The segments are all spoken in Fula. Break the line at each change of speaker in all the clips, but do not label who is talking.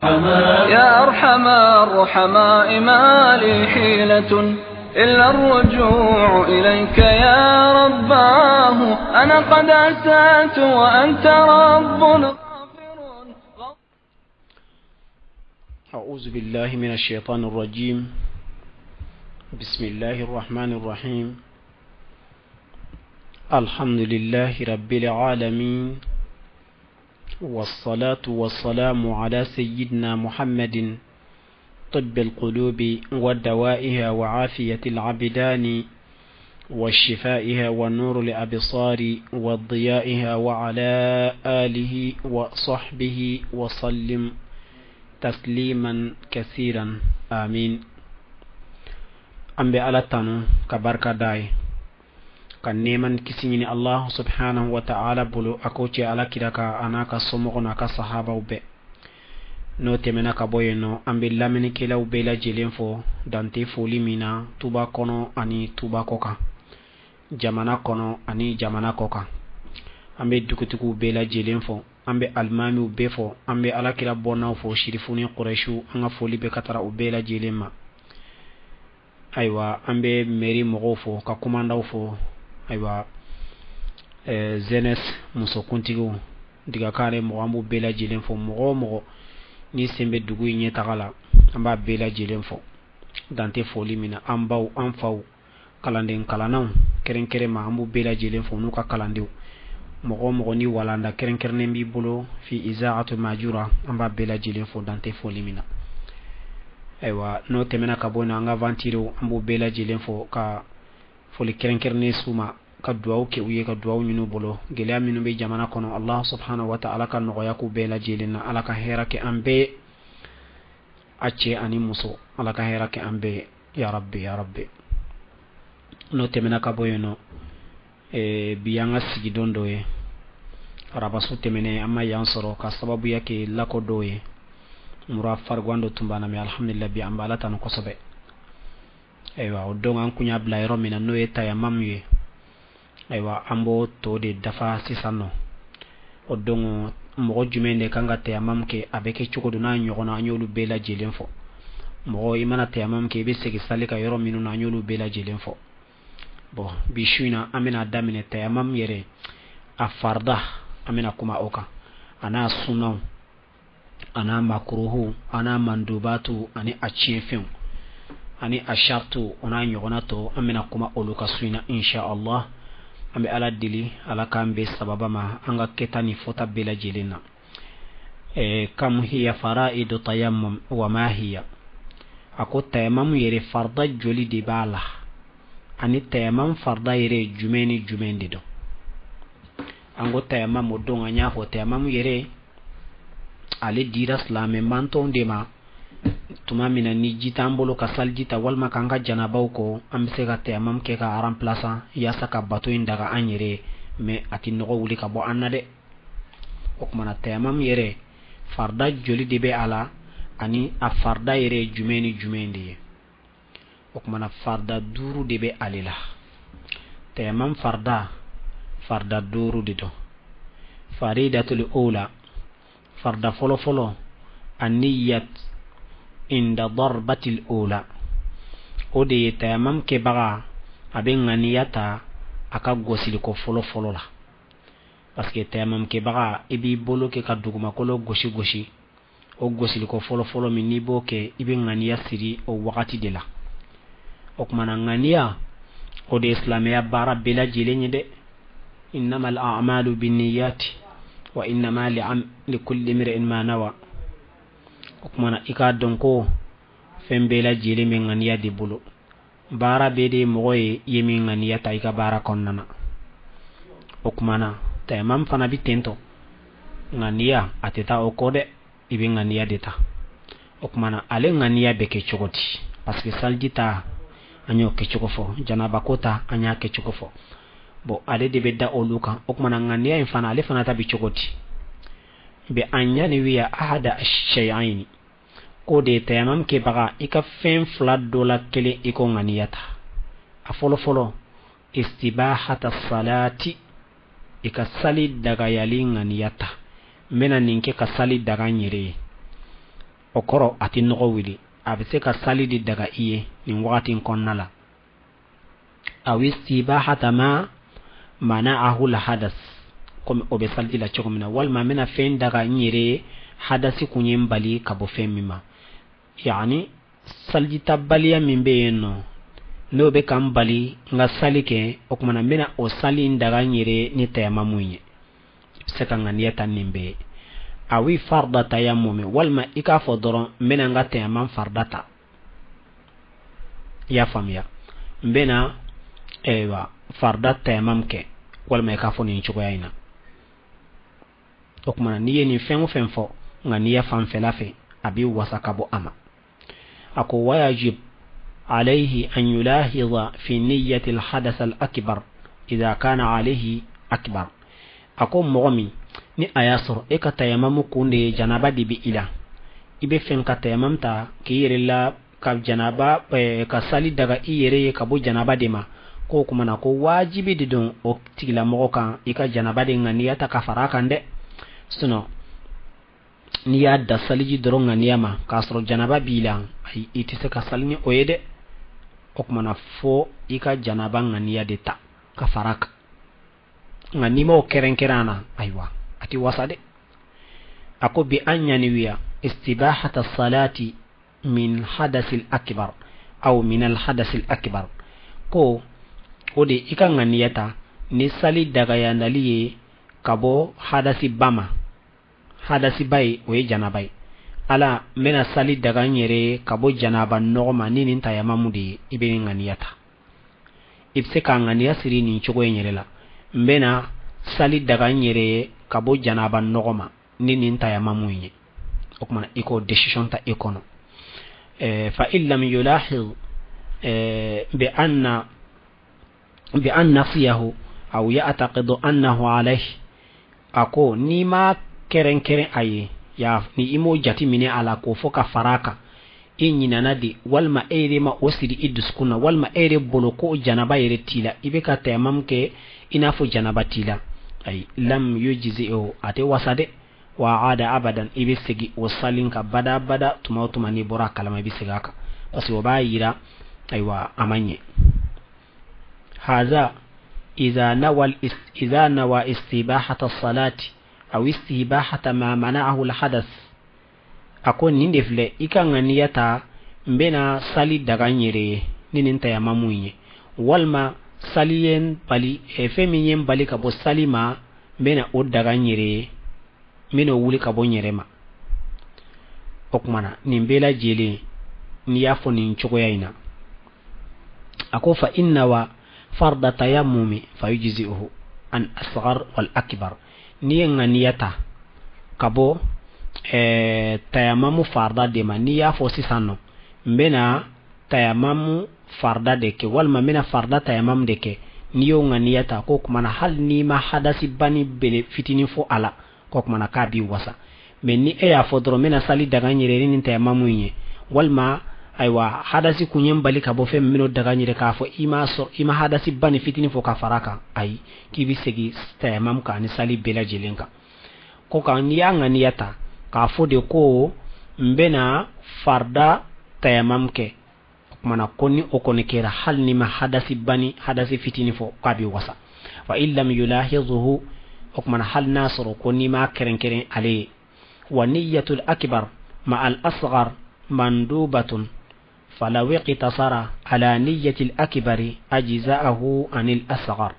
يا أرحم الرحماء ما لي حيلة إلا الرجوع إليك يا رباه. أنا قد أسأت وأنت رب غافر.
أعوذ بالله من الشيطان الرجيم. بسم الله الرحمن الرحيم. الحمد لله رب العالمين، والصلاة والسلام على سيدنا محمد طب القلوب ودوائها وعافية العبدان وشفائها ونور الأبصار وضيائها وعلى آله وصحبه وسلم تسليما كثيرا آمين. أمبي على تانو كبركة داي kan neman kisini Allah subhanahu wa ta'ala bulu akoche ala kidaka anaka somogona ka sahaba ube no temena ka boyeno ambe lamini kela ube la jelenfo dante foli mina tuba kono ani tuba koka jamana kono ani jamana koka ambe dukutuku ube la jelenfo ambe almami ube fo ambe ala kila bona fo shirifuni quraishu anga foli be katara ube la jelenma aywa ambe meri mogofo ka komanda fo aywa zenes muso kuntigo diga kare mo ambu bela jilen fo mo ni sembe dugu yin tagala amba bela jilen fo dante foli mina ambaw anfaw kalanden kalanaw keren ma ambu bela jilen fo nuka kalandew mo ni walanda keren ne mbi bolo fi izaatu majura amba bela jilen fo dante foli mina aywa no temena kabona anga vantiro ambu bela jilen fo ka foli keren ne suma ka duwaw ke uye ka duwaw nyinu bolo gele aminu be jamana kono Allah subhanahu wa ta'ala kan no yaku bela jelina ala ka hera ke ambe acce ani muso ala ka hera ke ambe ya rabbi no temena ka boyeno biyanga sigi dondo e araba su temene amma yansoro ka sababu yake lako doye mura fargwando tumbana mi alhamdulillah bi ambala tan ko sobe aywa odonga kunya bla yero mina no eta ya mamye aywa ambo to de dafa sisano odongo mo jumende kanga te mamke abeke chukodu na nyogona anyolu bela jelenfo mo imana te mamke be segi salika yero minu na anyolu bela jelenfo bo bishuina amena damine te mam yere afarda amena kuma oka ana sunan ana makruhu ana mandubatu ani achifin ani ashartu ona nyogona to amena kuma oluka suina insha Allah ambe ala dili ala kambe sababa ma anga ketani fota bela jelena kam hiya faraidu tayammum wa ma hiya ako tayammum yere farda joli de bala ani tayammum farda yere jumeni do ango tayammum odonga nya ho tayammum yere ale dira islame manton de ma tuma mina ni jitambolo ka saljita walma kanga janabaw ko amse ga tayammum ke ka aram plaça ya saka bato indaga anyere me ati nogo wuli ka bo annade okmana tayammum yere farda joli de be ala ani a farda yere jumeni okmana farda duru de be alila tayammum farda duru de do faridatul ula farda folo aniyat inda darbatil ula ode tayammum ke baga aben nganiyata aka gosili ko folo la parce que tayammum ke baga ibi bolo ke ka duguma kolo goshi o gosili ko folo min ni boke iben nganiya siri o wakati de la o kuma nganiya ode islamiya bara bela jelenye de innamal a'malu binniyati wa innama likulli imrin ma nawa okumana ika donko fembela jele men ngania de bulu bara bede moye yemi ngania ta ika bara konnana okumana tayammum fana bitento ngania ateta okode ibe ngania deta okumana ale ngania beke chogoti parce que saljita anyo ke chogofo janaba kota anya ke chogofo bo ale de bedda oluka okumana ngania infana ale fana ta bi chogoti be anyani wiya ahada ash-shay'ain ko de tayammum ke baga ika fen flat dola kele iko nganiyata afolo istibahata salati ika sali daga yali nganiyata mena ninke ka sali daga nyire o koro ati nogo wili abise ka sali di daga iye ni wakatin konnala aw istibahata ma mana'ahu al hadas comme o be saldi la chogomina wal ma mena fen daga nyire hadasi kunyen bali kabo femima yani salji tabaliya min be yenno no be kam bali nga salike o kuma na mena o sali daga nyire ni tema munye seka ngania tan nimbe awi farda tayammum wal ma ikafo doron mena nga tema fardata ya famia mbena ewa farda tayammum ke wal ma ikafo ni chugo yaina o kuma niye ni fenfo ngania fam felafe abi wasakabo ama ako wajib عليه أن يلاحظ في نية الحدث الأكبر إذا كان عليه أكبر أكون مغمي ni ayasoro e ka tayamamu kunde janaba di bi ila ibe fen ka tayamam ta kiyere la ka janaba ka sali daga iyere ka bo janaba de ma ko kuma na ko wajibi di don o tigila mogo kan ika janaba de ngani ta kafara kan de suno ni ya da saliji doron ngani ma ka soro janaba bila ai itise ka salni oyede o kuma na fo ika janaba ngani ya de ta kafara ka ngani mo kerenkerana aywa ati wasade ako bi anyani wiya istibahata salati min hadasil akbar aw min al hadasil akbar ko ode ikanga niyata ni sali daga ya naliye kabo hadasi bama hadasi bay o janabai ala mena sali daga nyere kabo janaba nogma ninin tayamamudi ibeni nganiyata ibse ka nganiya siri ni chogo nyere la mbena sali daga nyere kabo janaba nogma ninin tayamamuye okuma iko decision ta ikono fa illam yulahiz bi anna nasiyahu aw ya'taqidu annahu alayhi ako ni ma keren aye ya ni imo jati mine ala ko foka faraka inyina nadi walma ere ma osidi iduskuna walma ere boloko janaba yere tila ibeka tayamam ke inafu janaba tila ay lam yujzi'u ate wasade wa ada abadan ibisigi wasalin ka bada tuma ni bora kalama ibisigaka pasi wabayira aywa amanye haza idha nawa istibahata salati aw istibahata ma mana'ahu alhadath akon nindefle ikanga niyata mbena sali daga nyere ninin tayamamunye walma saliyen bali efemiyen bali kabo salima mbena o daga nyere meno wuli kabo nyerema okmana nimbela jele ni yafo nin chogoyaina ako fa inna wa farda tayammumi fayujzi'uhu an asghar wal akbar niyenga niyata kabo tayamamu farda de ma ni yafo sisano mbena tayamamu farda de ke walma mena farda tayamam de ke niyo nganiyata ko kuma na hal ni ma hadasi bani bele fitini fo ala ko kuma na kabi wasa men ni e ya fodro mena sali daga nyire ni tayamamu nye walma aywa hadasi kunyen bali ka bo fem mino daga nyire ka fo ima hadasi bani fitini fo ka faraka ay kibi segi tayamam ka ni sali bela jelenka ko ka ni nganiyata ka fo de ko mbena farda tayamam ke mana konni o kone kera hal ni ma hadasi bani hadasi fitini fo kabi wasa fa illam yulahizuhu okmana hal nasru konni ma keren ale wa niyyatul akbar ma al asghar mandubatun falaw iqtasara ala niyyatil akbari ajza'ahu anil asghar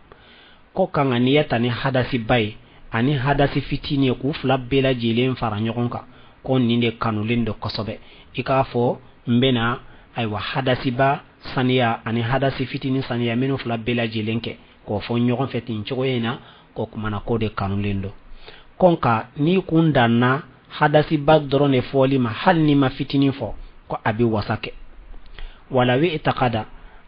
ko kanga niyata ni hadasi bay ani hadasi fitini ku flabbela jilen faranyokonka kon ninde kanulindo kosobe ikafo mbena aywa hadasi ba saniya ani hadasi fitini saniya minu fla bela jelenke ko fo nyogon fetin chogoyena ko kuma na kode kanulendo konka ni kundanna hadasi ba drone foli ma hal ni ma fitini fo ko abi wasake wala wi itaqada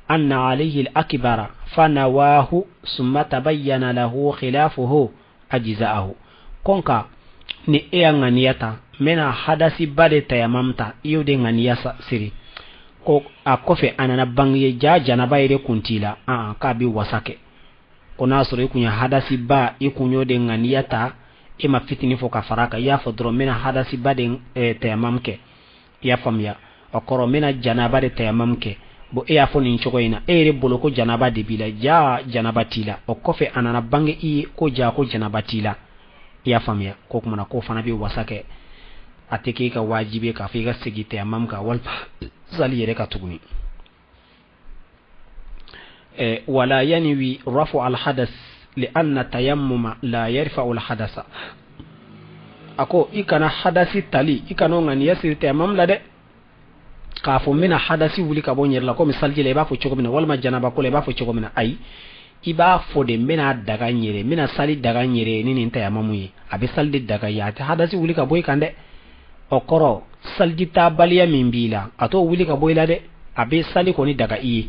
anna alayhi al-akbara fanawahu summa tabayyana lahu khilafuhu ajza'ahu konka ni nganiyata mena hadasi bade tayamamta iyo de nganiyasa siri ko a kofe anana bangiye janaba ire kuntila ka bi wasake ko nasoro ikunya hadasi ba ikunyo de nganiyata ima fitini fo ka faraka ya fodro mena hadasi ba de tayamamke ya famiya o koro mena janaba de tayammum ke bo e ya fo nin cogo ina e re bolo ko janaba de bila ja janaba tila o kofe anana bange i ko ja ko janaba tila ya famiya ko kuma na ko fana bi wasake ateke ka wajibe ka fi ga sigi tayammum ka wal sali yere ka tuguni ولا ينوي رفع الحدث لأن التيمم لا يرفع الحدث أكو إكنا حدثي تالي إكنا نغني يسير تيمم لدي كافو من حدثي ولي كابون يرلا كو مثال جي لبا فو چوكو من والما جنابا كو لبا فو چوكو من أي إبا فو دي منا دغا نيري منا سالي دغا نيري نين تيممي أبي سال دي دغا ياتي حدثي ولي كابوي كان أكرو سال جي تاباليا من بيلا أتو ولي كابوي لدي أبي سالي كوني دغا إيه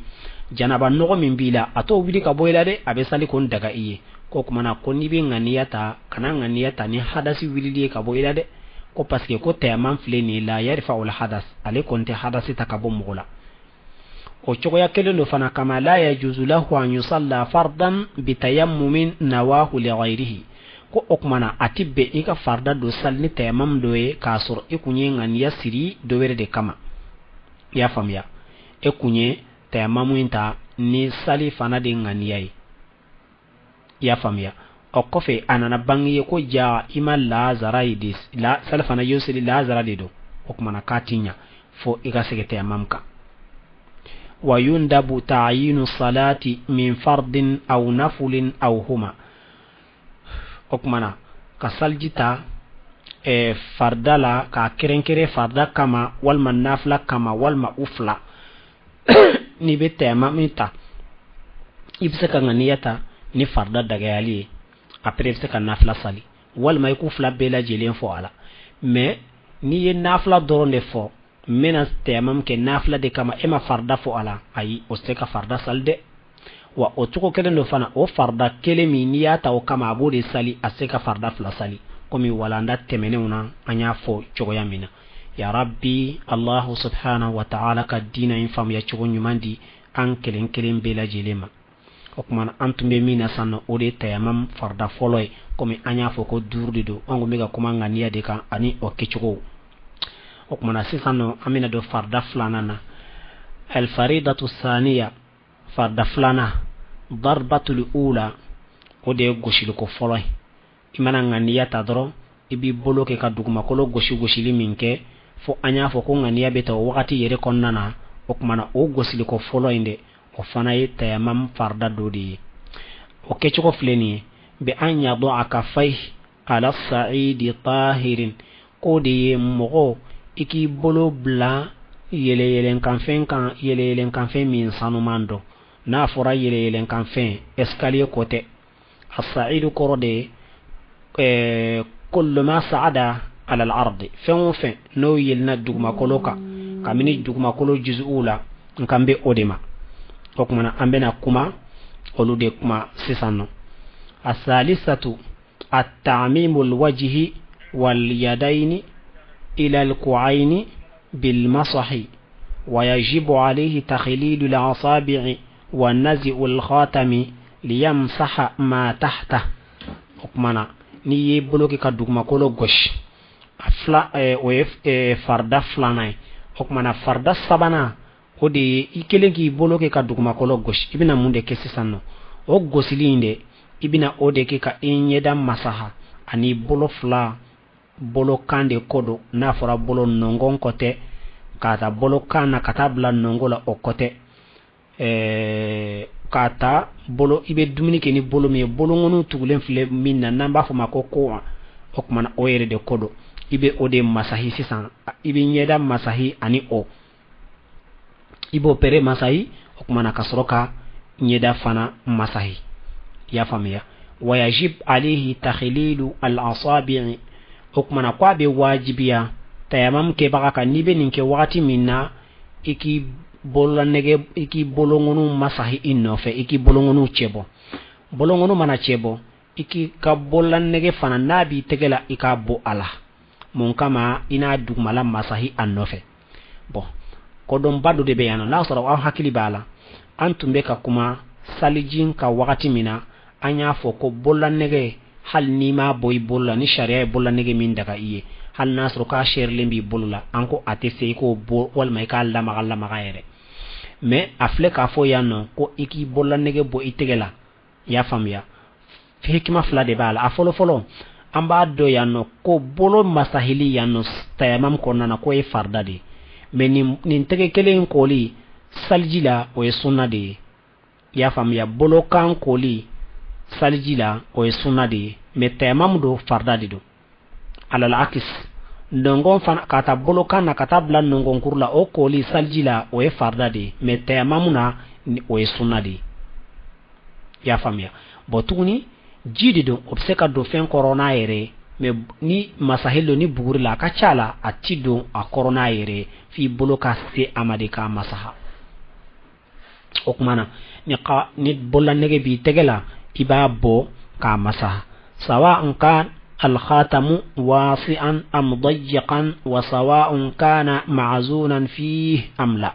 janaba nogo min bila ato wili ka boyla de abe sali kon daga iye ko kuma na ko ni be nganiyata kana nganiyata ni hadasi wili de ka boyla de ko parce que ko tayammum fle ni la yarfa ul hadas ale kon te hadasi takabo mugula o chogo ya kele no fana kama la yajuzu lahu an yusalla fardan bi tayammumin nawahu li ghayrihi ko okmana atibbe ika farda do salni tayammum do e kasur ikunye nganiya siri do were de kama ya famya ekunye tayammum inta ni sali fana de nganiyai ya famya o kofe anana bangiye ko ja ima lazara idis la sal fana yusili lazara de do okmana katinya fo iga sege tayammum ka wa yundabu ta'yinu salati min fardin aw naflin aw huma okmana ka saljita fardala ka kerenkere farda kama walma nafla kama walma ufla ni be tayammum ita ibse ka nganiyata ni farda daga yali après ibse ka nafla sali walma ku fla bela jelen fo ala mais ni ye nafla doronde fo mena tayammum ke nafla de kama ema farda fo ala ayi o se ka farda salde wa o tuko kelen do fana o farda kele mi niyata o kama abode sali aseka farda fla sali komi walanda temene una anya fo chogo yamina ya rabbi allah subhanahu wa ta'ala ka dina infam ya chogo nyumandi an kelen kelen bela jelema okman antumbe mina sanno ode tayammum farda foloy komi anya fo ko durdi do ongo mega kuma ngania de ka ani o kechogo okman asisano amina do farda flanana al faridatu thaniya farda flana darbatul ula ode goshil ko foloy imana ngania ta doro ibi boloke ka duguma kolo goshili minke fo anya fo ko ngania beta wakati yere konnana okmana o goshil ko foloinde o fanaye tayammum farda dodi o kecho fleni be anya do akafai ala sa'idi tahirin kodi mogo iki bolo bla yele kan fen min sanumando na fora yele kan fen escalier côté as-sa'id korode kullu ma sa'ada ala al-ard fen no yelna dugma koloka kamini dugma kolo juz'ula nkambe odema okmana ambena kuma olude kuma sisano as-salisatu at-ta'mimu al-wajhi wal yadaini ila al-ku'aini bil masahi wa yajibu alayhi takhlil al-asabi' wa naz'u al-khatami liyamsaha ma tahta okmana ni ye bloki ka dugma kolo gauche afla farda flana okmana farda sabana ode ikelen ki boloke ka dugma kolo gauche ibina munde kesi sanno o gosilinde ibina ode ke ka enyeda masaha ani bolo fla bolo kande kodo na fora bolo nongon kote kata bolo kana kata bla nongola o kote kata bolo ibe dumini ke ni bolo me bolo ngonu tugulen fle minna namba fo makoko okmana oyere de kodo ibe ode masahi sisan ibe nyeda masahi ani o ibo pere masahi okmana kasroka nyeda fana masahi ya famia wayajib alayhi takhlilu al-asabi' okmana kwa be wajibiya tayammum ke baka nibe ninke wakati minna iki bolonege iki bolongonu masahi innofe iki bolongonu chebo bolongonu mana chebo iki ka bolonege fana nabi tegela ikabo ala mon kama ina dugmala masahi annofe bon kodon badu de beyana la sara wa hakili bala antumbe ka kuma salijin ka wakati mina anya fo ko bolonege hal ni ma boy bolla ni sharia bolla nege min daga iye hal nasru ka sher lembi bolula anko atese ko bo wal may ka la maga yere mais afle ka fo yanno ko iki bolla nege bo itegela ya famya hikma fla de bala afolo folo amba do yanno ko bolo masahili yanno tayamam ko nana ko e farda de mais nin tege kelen koli saljila o e sunna de ya famya bolo kan koli saljila o e sunna de mais tayamam do farda de do alal akis ndongon fan kata bolo kan na kata bla ndongon kurla o koli saljila o e farda de mais tayamamuna o e sunna de ya famya botuni jidi do obseka do fen corona yere me ni masahilo ni buguri la ka chala atido a corona yere fi boloka se amade ka masaha okmana ni bolla nege bi tegela iba bo ka masaha sawa kan al khatamu wasi'an am dayyqan wa sawa'un kana ma'zunan fihi am la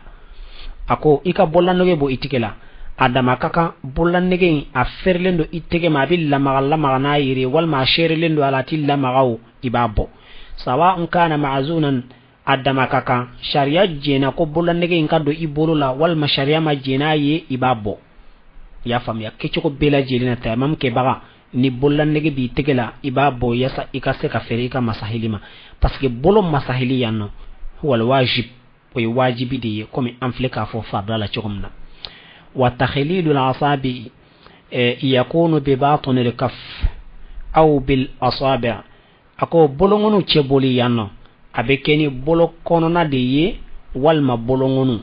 ako ika bolla nege bo itikela adama kaka bolan nege a ferlendo itege ma bil la magana yiri wal ma sherlendo alati la magaw ibabo sawa kana ma'zunan adama kaka sharia jena ko bolan nege ngado ibolo la wal ma sharia ma jena ye ibabo ya fam ya kecco ko bela jelina tamam ke baga ni bolan nege bi tegela ibabo yasa ikase ka ferika masahilima parce que bolo masahili yanno wal wajib o wajibi de comme amfleka fo fadala chogomna وتخليل الأصابع يكون بباطن الكف أو بالأصابع أكو بولونو تشبولي يانو أبكني بولو كونونا دي والما بولونو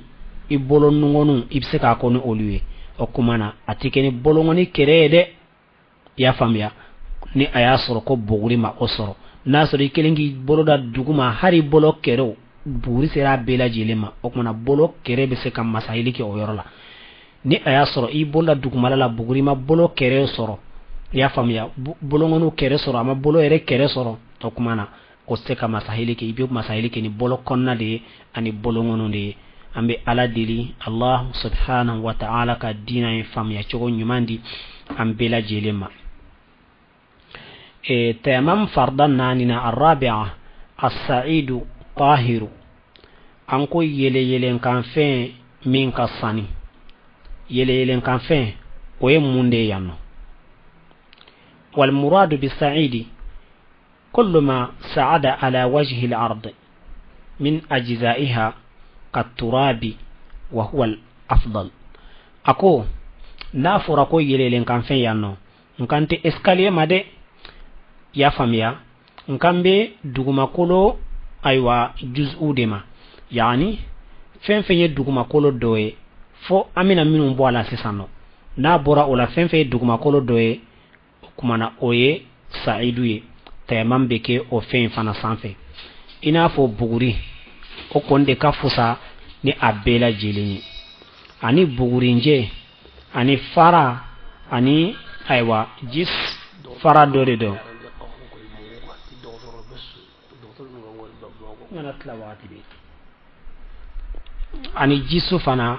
إبولونو إبسكا كونو أولوي أكمانا أتكني بولونو كريدي يا فاميا ni ayasoro ko boguri ma osoro nasoro ikelengi bolo da duguma hari bolo kero buri sera bela jilema okmana bolo kere be se kam masahili ke oyorola ni aya soro i bola dugumala la buguri ma bolo kere soro ya famya bolo ngonu kere soro ama bolo ere kere soro to kumana o se ka masahili ke ibi masahili ke ni bolo konna de ani bolo ngonu de ambe ala dili Allah subhanahu wa ta'ala ka dina en famya chogo nyumandi ambe la jelema tamam fardan nanina arabi'a as-sa'idu tahiru anko yele kan fe min ka sani yele kan fe o e munde yanno wal muradu bis sa'idi kullu ma sa'ada ala wajhi al ard min ajza'iha kat turabi wa huwa al afdal ako na fura ko yele kan fe yanno nkante escalier made ya famia nkambe duguma kolo aywa juz'u dema yani fenfenye duguma kolo doye fo amina minun bo ala sisano na bora ola fenfe duguma kolo doye kumana oye sa'idu ye tamam beke o fen fana sanfe ina fo buguri o konde ka fusa ni abela jelini ani buguri nje ani fara ani aywa jis fara dore do ani jisu fana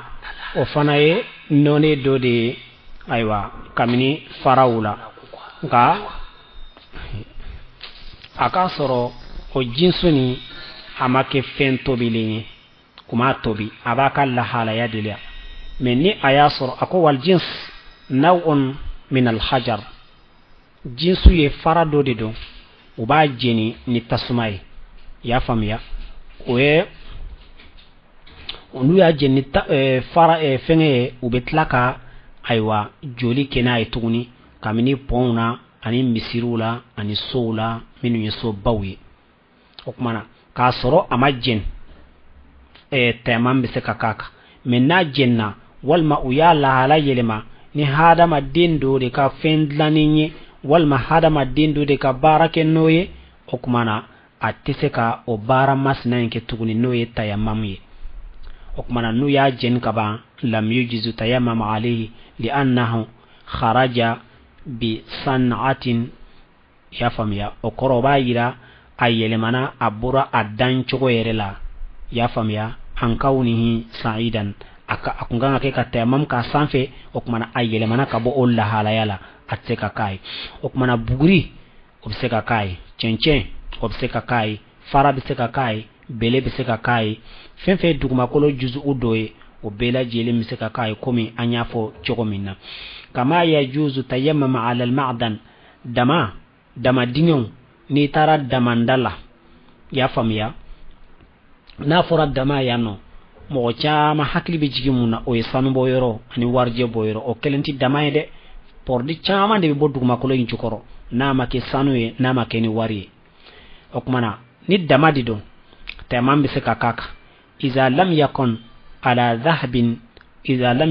o fana ye none do de aywa kamini farawula nga aka soro o jinsu ni amake fen tobi kuma tobi abaka la hala ya dilia menni aya soro ako wal jins naw'un min al hajar jinsu ye fara do de do uba jeni ni tasumai ya famia oye onu ya jeni fara fenge ubetlaka aywa joli kena ay tuguni kamini ponna ani misirula ani sola minu yeso bawi okmana ka soro amajen tamam bise kakaka menna jenna walma uyala hala yelema ni hada madindo de ka fendlaninye walma hada madindo de ka barake noye okmana ateseka o bara masna nke tuguni noye tayammam ye okmana nu ya jen kaba lam yujizu tayammam alayhi li'annahu kharaja bi san'atin ya famya okoroba yira ayelemana abura adan chogo yerela ya famya an kaunihi sa'idan aka akunganga ke ka tayammam ka sanfe okmana ayelemana kabo olla halayala ateka kai okmana buguri obseka kai chenchen obseka kai fara bi se ka kai bele bi se ka kai fenfe dugumakolo juzu udoye o bela jele mi se ka kai komi anya fo chogo minna kama ya juzu tayammama ala al ma'dan dama dingon ni tara damandala ya famiya na fora dama yano mo chama hakli be jigi muna o yesanu boyoro ani warje boyoro o kelenti dama de por di chama de bo dugumakolo yin chukoro na make sanuye na make ni wari okmana ni dama dido tamam bi se ka kaka iza lam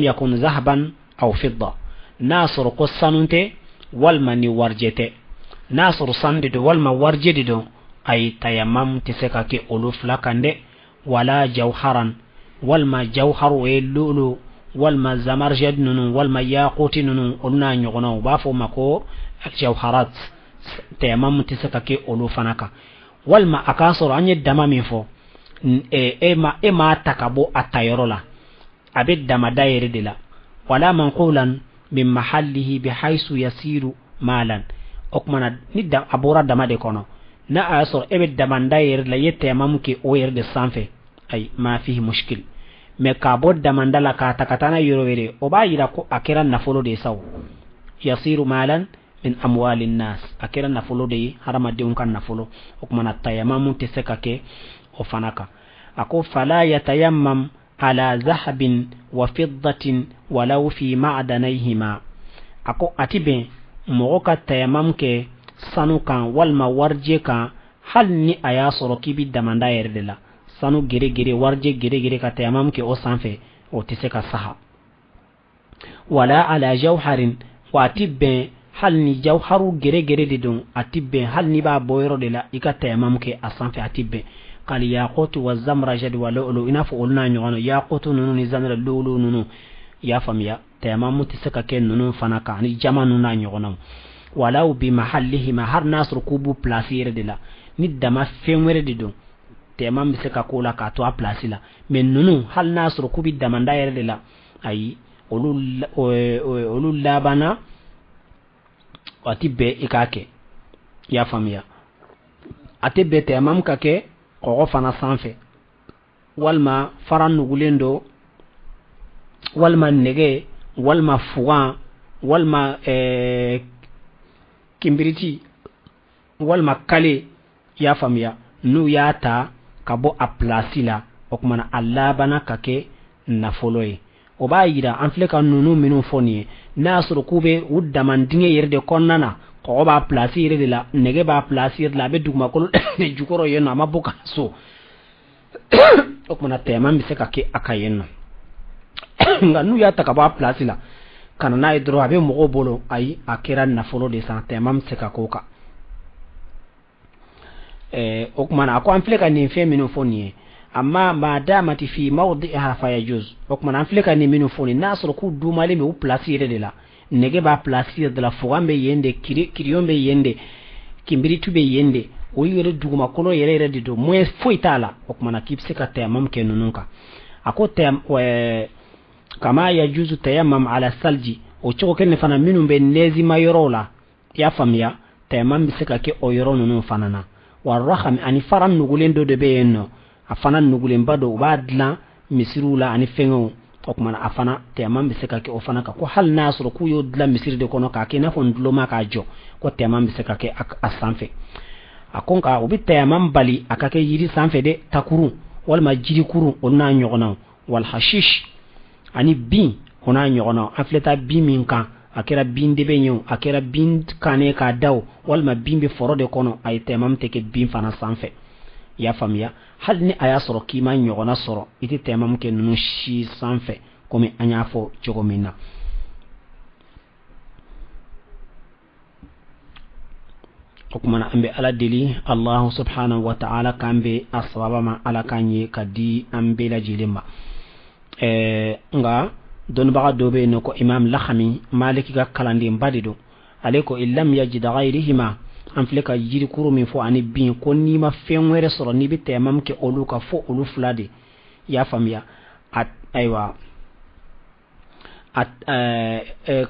yakun zahaban aw fidda nasr ko sanunte walma ni warjete nasr sande do walma warjede do ay tayammam tiseka ke olu flakande wala jawharan walma jawharu e lulu walma zamarjad nunu walma yaquti nunu onna nyogono ba fo mako jawharat tayammam tiseka ke olu fanaka walma akasoro anye dama min fo ma takabo atayorola abid dama daire de la wala manqulan min mahallihi bihaythu yasiru malan okmana ni da abora dama de kono na asor ebe dama daire la yete mamuke o yerde sanfe ay ma fihi mushkil me kabo dama ndala ka takatana yorowere o ba yira ko akira nafolo de saw yasiru malan min amwalin nas akira nafolo de harama de unkan nafolo okmana tayamamu teseka ke o fanaka ako fala yatayammam ala zahabin wa fiddatin walau fi ma'danayhima ako atibe mo ka tayammam ke sanu kan walma warje kan hal ni aya soro kibi damanda yerde la sanu gere warje gere ka tayammam ke o sanfe o tiseka saha wala ala jawharin wa atibe hal ni jawharu gere didon atibe hal ni ba boyro de la ika tayammam ke asanfe atibe قال ياقوت والزمرجد ولؤلؤ إنف قلنا نغنو ياقوت نونو نزمر اللؤلؤ نونو يا فميا تمام تسكا كن نونو فناكا ني جما نونا نغنو ولو بمحلهما هر ناس ركوبو بلاسير دلا ندما فيمر ديدو تمام تسكا كولا كاتوا بلاسيلا من نونو هل ناس ركوبي دمنداير دلا اي اولو لابانا واتيبه ikake ya famia atebe tmam kake ko fana sanfe walma faran nugulendo walma nege walma fuwa walma kimbiriti walma kale ya famia nu yata kabo a plasila okmana alla bana kake na foloye o ba yira an fleka nunu minu foni nasru kube wudda man dinge yerde konnana ko ba plasir de la nege ba plasir la be dugma ko de jukoro yeno ma buka so okmana tema mi seka ke akayenno nganu ya ta ka ba plasila kana na idro abe mo bolo ay akira na folo de sa tema mi seka ko ka okmana ko an fleka ni fe minu foni amma ma damati fi mawdiha fayajuz okmana an fleka ni minu foni nasru ku du male mi u plasir de la nege ba plasir de la fogambe yende kiriyombe yende kimbiritu be yende o yere duguma kono yere di do moy foitala okmana kipse ka tayammum ke nununka ako kama yajuzu tayammum ala salji o choko ken fana minum be nezi mayorola ya famia tayammum bi seka ke o yoro nunun fanana waraham ani faran nugulendo de be yenno afana nugulen bado badla misirula ani fengo okmana afana tayammum bi seka ke o fana ka ko hal nasru ku yo dla misir de kono ka ke na fon dlo ma ka jo ko tayammum bi seka ke asanfe akonka obi tayammum bali akake yiri sanfe de takuru wal ma jiri kuru onna nyogona wal hashish ani bin ona nyogona afleta bin min kan akera bin de benyo akera bin kane ka daw wal ma bin be foro de kono ay tayammum teke bin fana sanfe ya famia hal ni aya soro kima nyogona soro iti tayammum ke nunu shi sanfe komi anya fo jogo minna okmana ambe ala deli Allah subhanahu wa ta'ala kambe asbaba ma ala kanye kadi ambe la jilima nga don baga dobe no ko imam lakhami maliki ga kalandi mbadido aleko illam yajid ghayrihima am fleka jiri kuru min fo ani bin ko ni ma fenwere soro ni bi temam ke oluka fo olu flade ya famia at aywa at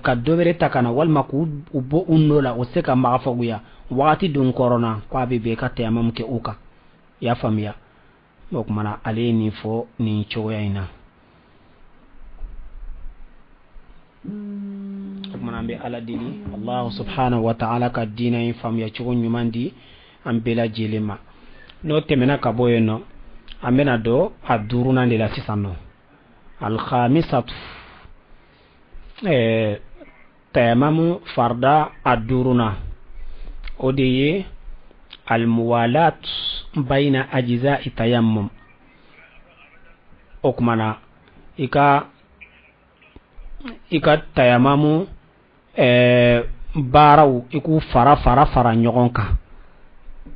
ka dobere takana wal maku ubo unnola o seka ma faguya wati dun corona kwa be ka temam ke uka ya famiya o kuma ale ni fo ni cogoya ina kuma be ala dili Allah subhanahu wa ta'ala ka dina in famiya cogo nyumandi an bela jelema no temena ka boyeno amena do aduruna de la sisano al khamisatu tayamamu farda aduruna ودي الموالات بين أجزاء التيمم أكمنا إكا تيمم بارو إكو فرا نيغونكا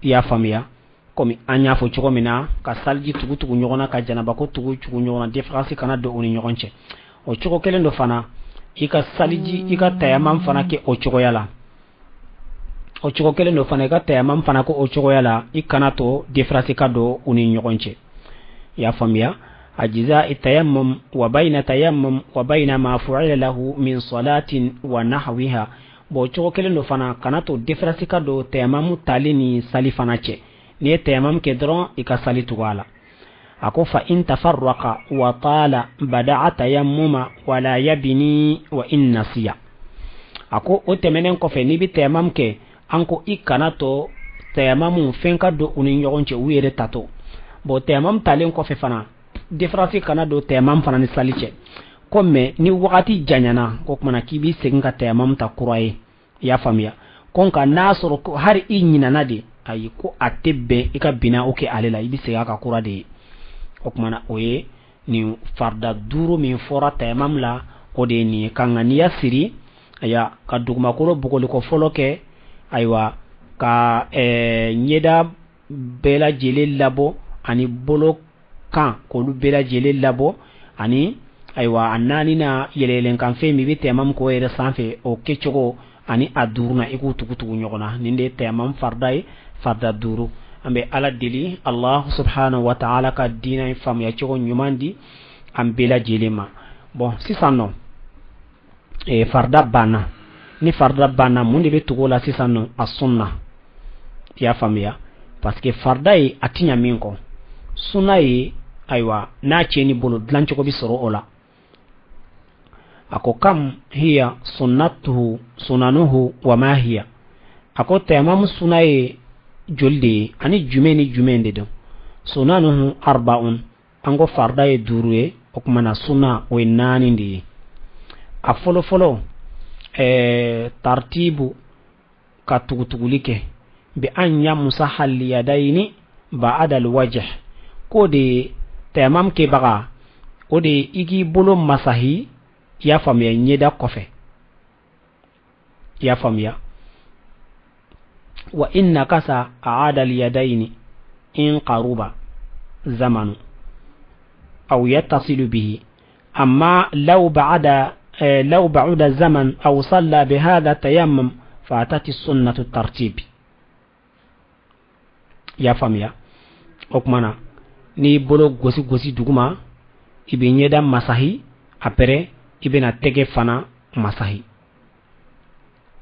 يا فاميا كومي أنيا فو تشوكو منا كسالجي تغو نيغونا كجانبا كو تغو نيغونا ديفرانسي كانا دو أوني نيغونشي o chogo kelen do fana ika saliji ika tayamam fana ke o chogo yala o chogo kelen do fana ika tayamam fana ko o chogo yala ikana to difference ka do uni nyogonche ya famiya ajiza tayammum wa bayna ma fu'ila lahu min salatin wa nahwiha bo chogo kelen do fana kana to difference ka do tayamam talini sali fana che ni tayamam ke dron ika sali tuwala ako fa in tafarraqa wa tala bada'a tayammuma wala yabni wa in nasiya ako o temenen ko fe ni bi temam ke anko ikana to temamu fenka do unin yogonche wiyere tato bo temam talen ko fe fana difference kana do temam fana ni salice komme ni wakati janyana ko kuma kibi senga temam ta kurai ya famia konka nasoro ko har inyina nade ayi ko atebbe ika bina oke alela ibi sega ka kurade okmana oye ni farda duro min fora tamam la ode ni kanga niya siri aya ka dugma ko bugol ko foloke aywa ka nyeda bela jele labo ani bolo kan ko lu bela jele labo ani aywa annani na yelelen kan fe mi bi tamam ko ere sanfe o kechogo ani aduruna iku tukutugu nyogona ninde tamam farda duro ambe ala dili Allah subhanahu wa ta'ala ka dina fam ya chogo nyumandi ambela jelema bon sisano farda bana ni farda bana mundi be tugola sisano as-sunna ya famia parce que farda yi atinya minko sunna yi aywa na cheni bolo dlan chogo bi soro ola ako kam hiya sunnatuhu sunanuhu wa ma hiya ako tamam sunna yi jolde ani jumeni de sunanuhu arba'un ango farda e duruye okmana sunna o nani ndi a folo tartibu ka tugutugulike bi an ya musahal yadaini ba'da alwajh ko de tamam ke baga o de igi bolo masahi ya famiya nyeda kofe ya famiya wa inna kasa aada al-yadaini in qaruba zamanu aw yattasilu bihi amma law ba'da zaman aw salla bihadha tayammum fatati sunnatu tartib ya famiya okmana ni bolo gosi duguma ibe nyeda masahi apere ibena tege fana masahi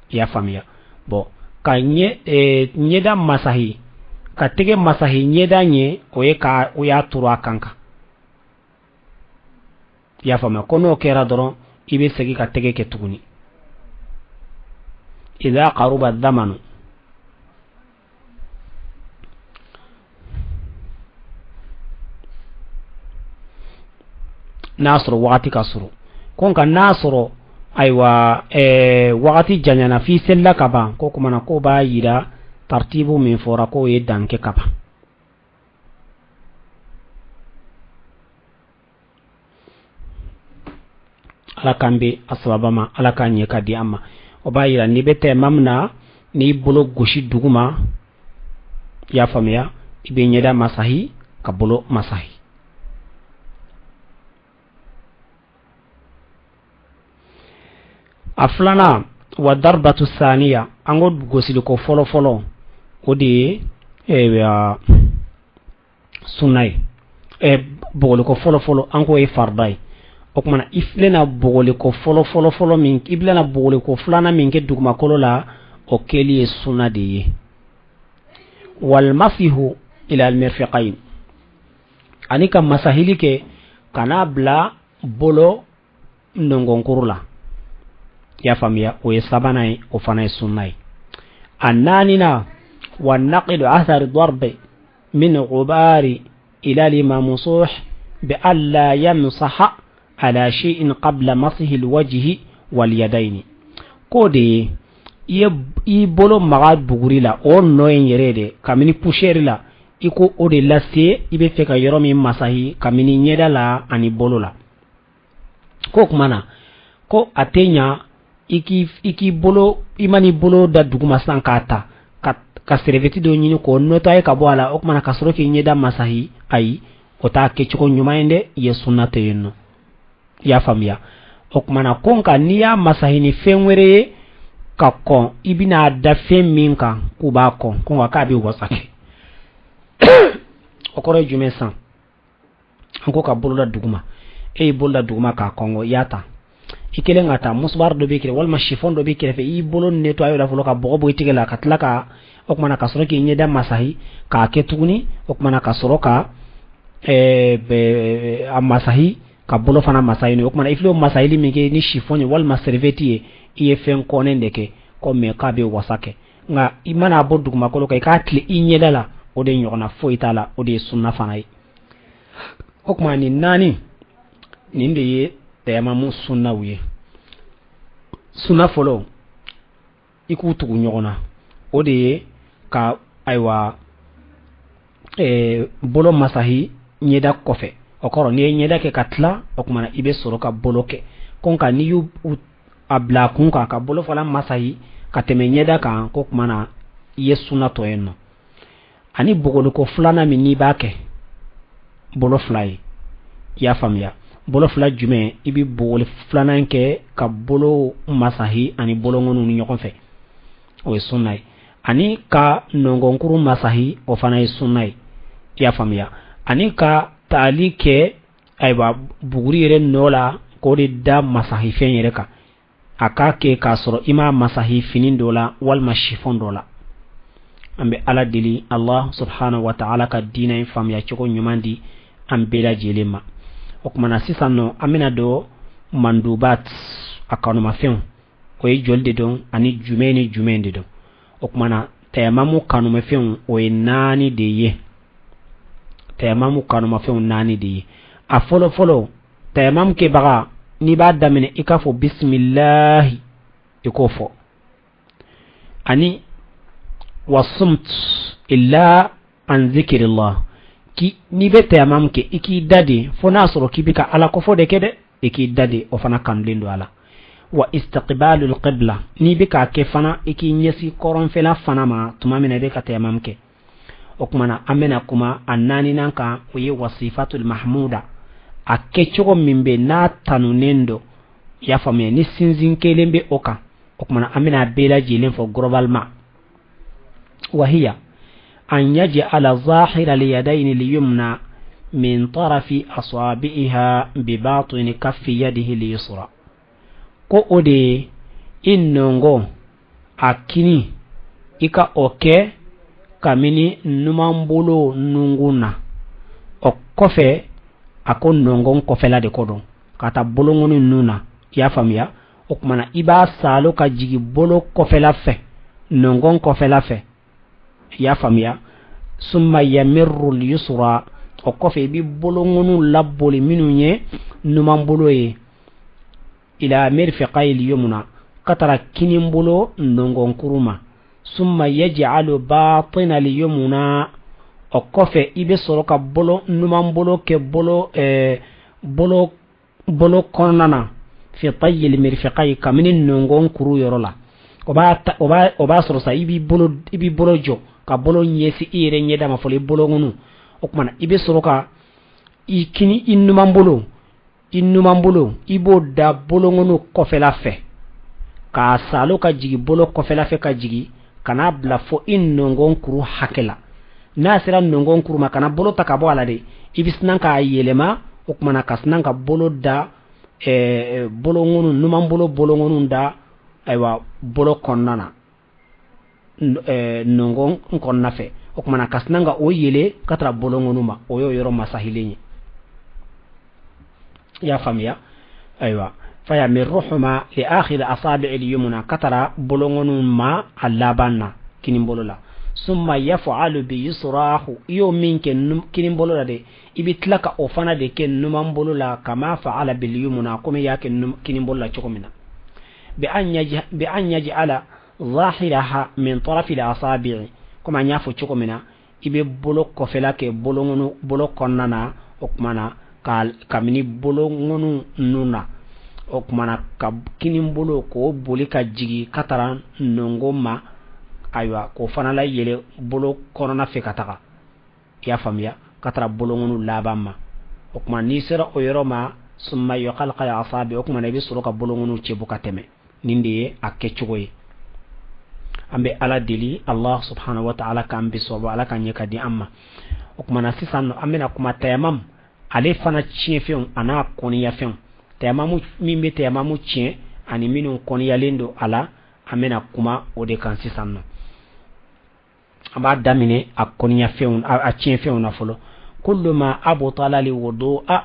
ya famiya bo ka nyeda masahi ka tege masahi nyeda nye oye ka uya turwa kanka ya fama kono kera doron ibe segi ka tege ke tuguni idha qaruba dhamanu nasro wakati kasuru konka nasro aywa wakati janyana fi sella kaba ko kuma na ko ba yira tartibu min fora ko ye danke kaba ala kambe asbabama ala kanye kadi amma o ba yira ni bete mamna ni bolo goshi duguma ya famia ibe nyeda masahi ka bolo masahi aflana wa darbatu thaniya ango gosili ko folo odi sunay bogole ko folo ango e fardai okmana iflena bogole ko folo min iblena bogole ko flana min ke dugma kolola o keli sunna de wal masihu ila al-mirfiqayn ani ka masahili ke kana bla bolo nongon kurula ya famiya o sabanai o fanai sunnai annanina wa naqidu athar darb min ghubari ila al-mamsuh bi alla yamsaha ala shay'in qabla masihi al-wajhi wal yadayn kode i bolo maga bugurila o noyen yerede kamini pusherila iko o de lasse ibe feka yoro min masahi kamini nyeda la ani bolo la ko kumana ko atenya iki bolo imani bolo da duguma sankata ka serveti do nyini ko nota ay ka boala o kumana ka soro ki nyeda masahi ai o ta ke chiko nyumainde ye sunnate yenno ya famia o kumana konka niya masahi ni fenwere ka kon ibina da fen minka kuba kon ka bi wasake okoro jume san anko ka bolo da duguma bolo da duguma ka kongo yata ikele ngata musbar do be kire wal mashifon do be kire fe i bolo neto ayo da folo ka bogo bogo tigela ka tlaka okmana ka soro ki nyeda masahi ka ketuguni okmana ka soro ka be amasahi ka bolo fana masahi no okmana iflo masahi limike ni shifon wal maserveti e fen konende ke ko me ka be wasake nga imana bo duguma ko kai ka tli inyeda la o de nyona fo itala o de sunna fanai okma ni nani ninde ye tema mu sunna wiye sunna folo iku tugu nyona o de ka aywa bolo masahi nyeda kofe okoro ni nyeda ke katla okma na ibe soro ka boloke konka ni yu abla kunka ka bolo fala masahi ka teme nyeda ka ko kuma na ye sunna to enno ani bogolo ko flana mi ni bake bolo flay ya famia bolo fla jume ibi bogolo flana nke ka bolo masahi ani bolo ngonu ni nyokon fe o sunnai ani ka nongonkuru masahi o fana sunnai ya famia ani ka talike ayba buguri yere nola ko de da masahi fen yere ka aka ke ka soro ima masahi finin dola wal mashifon dola ambe ala dili Allah subhanahu wa ta'ala ka dina infam ya choko nyumandi ambela jelema okmana sisano amina do mandubat akano mafen ko e jolde don ani jumende don okmana tayamamu kanu mafen o nani de ye tayamamu kanu mafen nani de ye a folo tayamam ke baga ni ba damine ikafo bismillah ikofo ani wasumt illa an zikrillah ki ni be tayamam ke iki dadi fo nasoro kibika ala ko fo de kede iki dadi o fana kan lindo ala wa istiqbalul qibla ni be ka ke fana iki nyesi koron fela fana ma tumamina be ka tayamam ke okmana amena kuma annani nanka uyi wasifatul mahmuda akechogo mimbe na tanunendo ya famye ni sinzin kelembe oka okmana amina bela jilen fo globalement وهي أن يجعل ظاهر اليدين اليمنى من طرف أصابعها بباطن كف يده اليسرى كودي إنغو أكني إكا أوكي كميني نمامبولو نونغونا أكوفي أكون نونغون كوفيلا دي كودو كاتا بولونغوني نونا يا فاميا أكمانا إبا سالو كجيجي بولو كوفيلا في نونغون كوفيلا في ya famia summa yamirru al-yusra o ko fe bi bolongonu labboli minunye numamboloye ila mirfiqai al-yumna katara kinimbolo ndongon kuruma summa yaj'alu batina al-yumna o ko fe ibe soroka bolo numambolo ke bolo bolo konana fi tayyil mirfiqai kaminin ndongon kuru yorola oba soro sa ibi bolo jo ka bolo nyesi ire nyeda ma fole bolo ngunu okmana ibe soroka ikini innumambolo ibo da bolo ngunu kofela fe ka salo ka jigi bolo kofela fe ka jigi kana bla fo innongon kuru hakela nasira nongon kuru makana bolo takabo ala de ibisnan ka yelema okmana kasnan ka bolo da bolo ngunu numambolo bolo ngunu da aywa bolo konnana nongon konna fe o kuma na kasnanga o yele katara bolongonuma o yo yoro masahilenye ya famiya aywa faya mirruhuma li akhir asabi' al-yumna katara bolongonuma allabanna kinimbolola summa yaf'alu bi yusrahu yo minke kinimbolola de ibitlaka o fana de ken numambolola kama fa'ala bil yumna kuma yake kinimbolola chokomina bi an yaj'ala zahiraha min taraf al-asabi' kuma nyafu chokomina ibe bolo kofela ke bolongonu bolo konnana okmana kamini bolongonu nuna okmana ka kinimbolo ko boli ka jigi katara nongoma aywa ko fana la yele bolo korona fe kataka ya famiya katara bolongonu labamma okmana ni sera o yoroma summa yuqalqa ya asabi okmana ibe suru ka bolongonu chebuka teme nindi akkechugoyi ambe ala dili Allah subhanahu wa ta'ala kan bi sobo ala kan yeka di amma okmana sisan amena kuma tayamam ale fana chiefion ana koniya fion tayamamu mimbe tayamamu chien ani minun koniya lendo ala amena kuma ode kan sisan no aba damine akoniya fion a chiefion na folo kullu ma abtala li wudu'a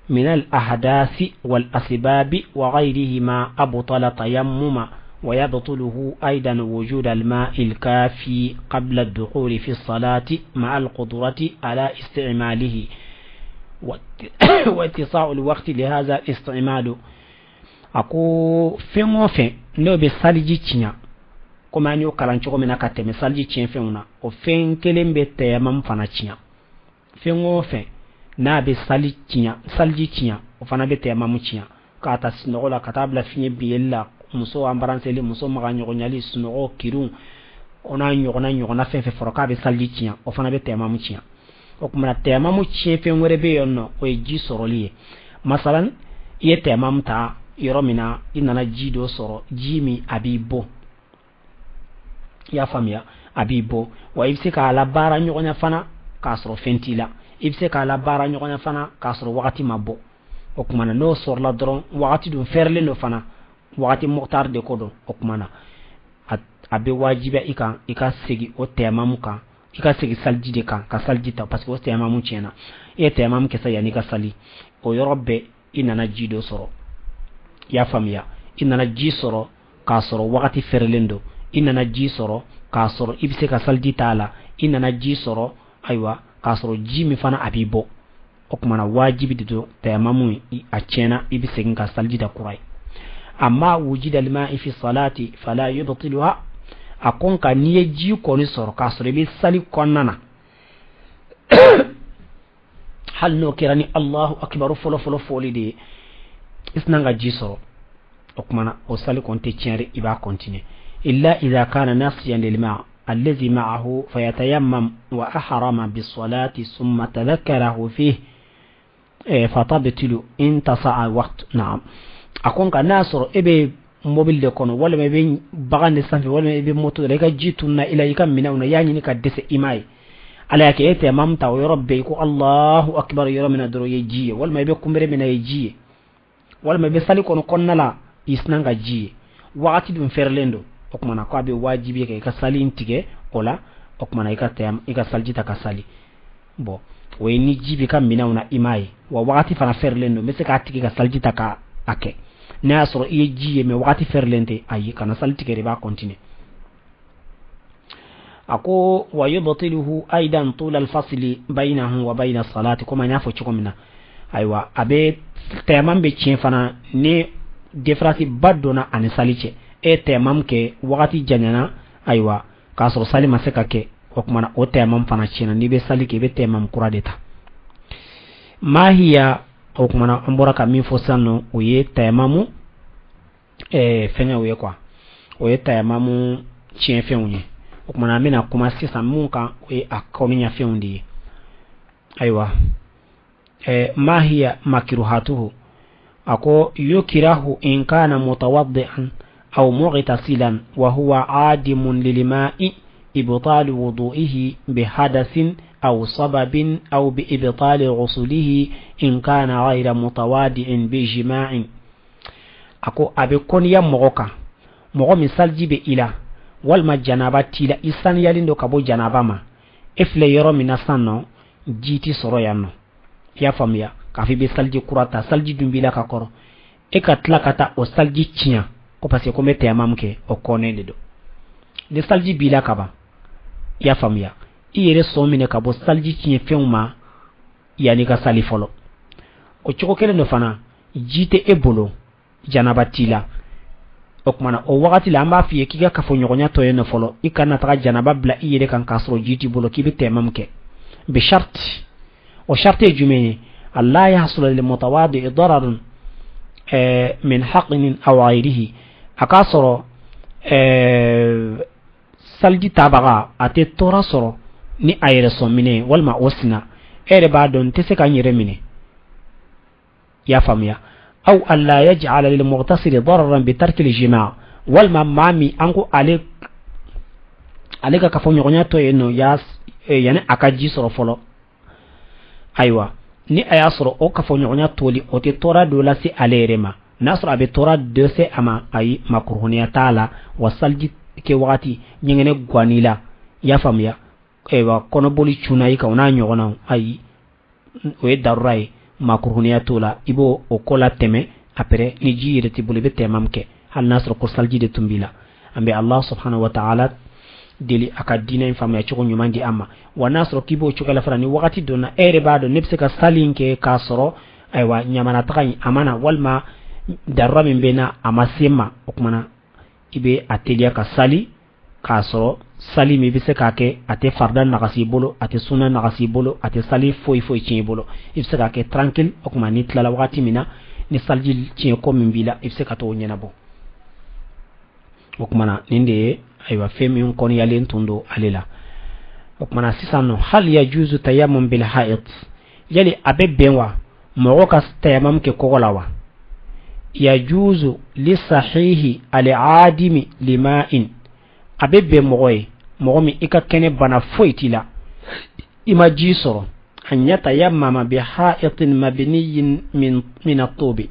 min al ahdasi wal asbabi wa ghayrihima abtala tayammuma ويبطله أيضا وجود الماء الكافي قبل الدخول في الصلاة مع القدرة على استعماله واتساع الوقت لهذا الاستعمال أكو فين نو بسالجي تشينا كما نيو كالانشوكو منا كاتمي سالجي تشين فينا وفين كلم بتيامم فانا تشينا فين نا بسالجي تشينا وفانا بتيامم تشينا كاتا سنغولا كتابلا فين بيلا muso ambaranseli muso maga nyogonyali suno kirun ona nyogona fefe foroka be salji tiya o fana be tema mu tiya o kuma tema mu tiya fe ngore be yonno o ji soroliye masalan ye tema mta yoromina inana ji do soro jimi abibo ya famia abibo wa ibse ka la bara nyogonya fana ka soro fentila ibse ka la bara nyogonya fana ka soro wakati mabbo o kuma no sorla dron wakati dum ferle no fana wakati muqtar de kodo okmana abe wajiba ika segi o temamu kan ika segi salji de kan ka salji ta parce que o temamu chena e temamu ke sayani ka sali o yorobbe inana jido soro ya famiya inana ji soro ka soro wakati ferlendo inana ji soro ka soro ibse ka salji tala inana ji soro aywa ka soro ji mi fana abibo okmana wajibi do temamu a chena ibse ka salji da kurai amma wujida al-ma'i fi salati fala yubtiluha akon ka niye ji ko ni soro ka soro bi sali konnana hal no kirani Allahu akbar folo folide isnanga ji soro okmana o sali konte tiere iba continue illa idha kana nasiyan lil-ma' alladhi ma'ahu fayatayammam wa ahrama bis-salati thumma tadhakkarahu fihi fatabtilu in tasa'a waqt na'am akon ka nasoro ebe mobile de kono wala be bagande sanfi wala be moto de ka jitunna ila yikam minawna yani ni ka dese imai ala yake ete mamta o rabbi ko Allahu akbar yoromina doro yejiye wala be kumbere mina yejiye wala be sali kono konnala isnanga jiye wakati dum ferlendo okmana ko be wajibi ke ka sali intige ola okmana ika saljita ka sali bo wayni jibi kam minawna imai wa wakati fana ferlendo mese ka tigi ka saljita ka ake nasro iye jiye me wakati ferlente ayi kana saltikere ba continue ako wa yubtiluhu aidan tul al-fasli bainahu wa bain as-salati kuma nyafo chikomina aywa abe temam be chien fana ne defrasi badona an salice e temam ke wakati janyana aywa kasro salima seka ke okmana o temam fana china ni be salike be temam kuradeta mahiya okmana ambora ka min fosano oye tayamamu fenya oye kwa oye tayamamu chien fenye okmana mina kuma sisa munka oye akominya fendi aywa mahiya makruhatuhu ako yukirahu in kana mutawaddi'an aw mughtasilan wa huwa adimun lilma'i ibtal wudu'ihi bihadathin أو سبب أو بإبطال غسله إن كان غير متوادع بجماع أكو أبيكون يا مغوكا مغو مثال جيب إلا والما جنابة تيلا إسان يالين دو كبو جنابة ما efle yoro mina sanno jiti soro yanno ya famiya ka fi be salji kurata salji dumbila ka koro e ka tla kata o salji cinya ko parce ko mete amamke o konende do de salji bila kaba ya famiya iyere so mine ka bo salji cinya feuma yani ka sali folo o choko kele no fana jite ebolo janabatila okmana o wakati la amba fiye kiga kafo nyogonya to yeno folo ikana taka janaba bla iyere kan kasro jiti bolo kibi temamke bi shart o sharte jumeni Allah yahsul lil mutawadi dararun min haqqin aw ghayrihi akasro salji tabaga ate tora soro ni ayre somine walma osina ere ba don tese kan yere mine ya famiya أو ألا يجعل للمغتسل ضررا بترك الجماع والمامي أنكو عليك كفون يغنياتو إنه ياس يعني أكاجي سرو فلو أيوة ni aya soro o kafo nyonya toli o te tora dola si alerema nasro abe tora de se ama ay makruhuniya taala wasalji ke wakati nyengene gwanila ya famya ewa kono boli chuna yi ka ona nyogona ay o darurai makruhuniya tola ibo o kola teme apere ni jire ti bulebe temamke hal nasro ko salji de tumbila ambe Allah subhanahu wa ta'ala deli aka dina infama ya choko nyumandi amma wa nasro kibo chokala farani wakati dona ere bado nepse ka salinke ka soro aywa nyamana takay amana walma darra min bena amasema okmana ibe atelia ka sali ka soro sali mi bise ka ke ate fardan nakasi bolo ate sunan nakasi bolo ate sali foi chin bolo ibse ka ke tranquille okmana nitla la wakati mina ni salji chin ko min bila ibse ka to nyana bo okmana ninde aywa femi on kon yalen tundo alela okmana sisano hal yajuzu tayammum bil ha'id yali abe benwa mo ka tayammum ke kogolawa yajuzu li sahihi al adimi lima'in abe be mo mi ika kene bana foitila ima jisoro an yatayammama bi ha'itin mabniyin min at-tubi